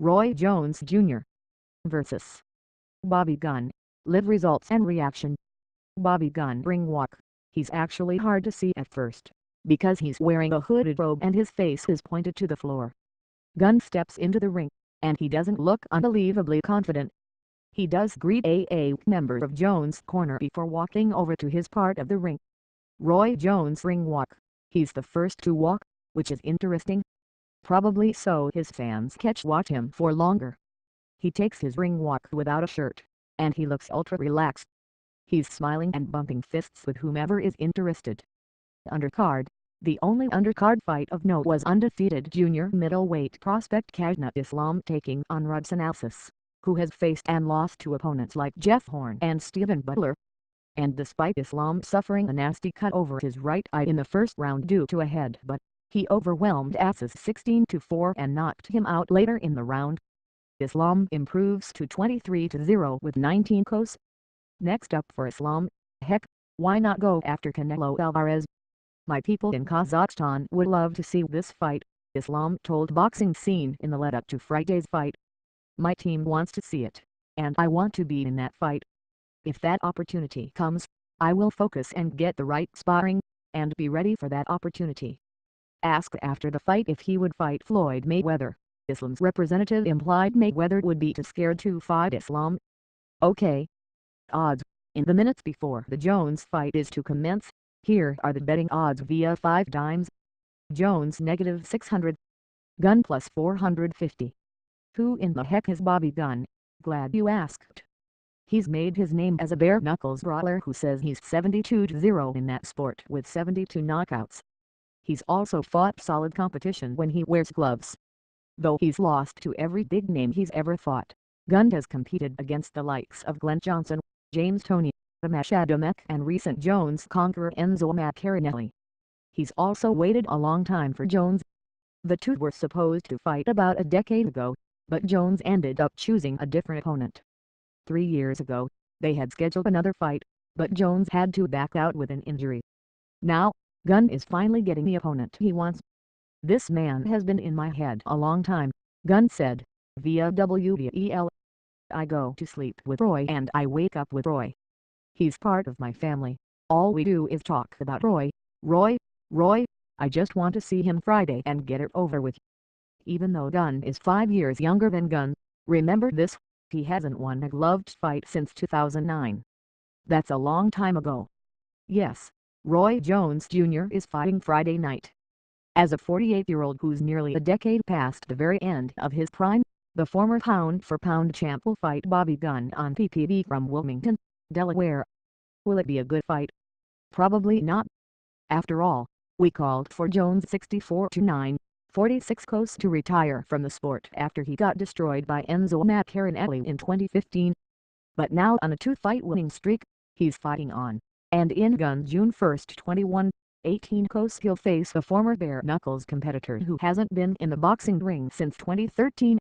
Roy Jones Jr. vs. Bobby Gunn. Live results and reaction. Bobby Gunn ring walk. He's actually hard to see at first, because he's wearing a hooded robe and his face is pointed to the floor. Gunn steps into the ring, and he doesn't look unbelievably confident. He does greet a member of Jones' corner before walking over to his part of the ring. Roy Jones ring walk. He's the first to walk, which is interesting. Probably so his fans watch him for longer. He takes his ring walk without a shirt, and he looks ultra relaxed. He's smiling and bumping fists with whomever is interested. Undercard. The only undercard fight of note was undefeated junior middleweight prospect Kajna Islam taking on Rudson Alcis, who has faced and lost to opponents like Jeff Horn and Steven Butler. And despite Islam suffering a nasty cut over his right eye in the first round due to a headbutt, he overwhelmed Alcis 16-4 and knocked him out later in the round. Islam improves to 23-0 with 19 KOs. Next up for Islam, heck, why not go after Canelo Alvarez? My people in Kazakhstan would love to see this fight, Islam told Boxing Scene in the lead-up to Friday's fight. My team wants to see it, and I want to be in that fight. If that opportunity comes, I will focus and get the right sparring, and be ready for that opportunity. Asked after the fight if he would fight Floyd Mayweather, Islam's representative implied Mayweather would be too scared to fight Islam. Okay. Odds. In the minutes before the Jones fight is to commence, here are the betting odds via 5 dimes. Jones -600. Gunn +450. Who in the heck is Bobby Gunn? Glad you asked. He's made his name as a bare-knuckles brawler who says he's 72-0 in that sport with 72 knockouts. He's also fought solid competition when he wears gloves. Though he's lost to every big name he's ever fought, Gunn has competed against the likes of Glenn Johnson, James Toney, Amash Adamek and recent Jones conqueror Enzo Maccarinelli. He's also waited a long time for Jones. The two were supposed to fight about a decade ago, but Jones ended up choosing a different opponent. 3 years ago, they had scheduled another fight, but Jones had to back out with an injury. Now, Gunn is finally getting the opponent he wants. This man has been in my head a long time, Gunn said, via WEL. I go to sleep with Roy and I wake up with Roy. He's part of my family. All we do is talk about Roy, I just want to see him Friday and get it over with. Even though Gunn is 5 years younger than Gunn, remember this, he hasn't won a gloved fight since 2009. That's a long time ago. Yes, Roy Jones Jr. is fighting Friday night. As a 48-year-old who's nearly a decade past the very end of his prime, the former pound-for-pound champ will fight Bobby Gunn on PPV from Wilmington, Delaware. Will it be a good fight? Probably not. After all, we called for Jones 64-9, 46 KOs to retire from the sport after he got destroyed by Enzo Maccarinelli in 2015. But now on a 2-fight winning streak, he's fighting on, and in Gunn's June 1, 18 KOs he'll face a former bare-knuckles competitor who hasn't been in the boxing ring since 2013.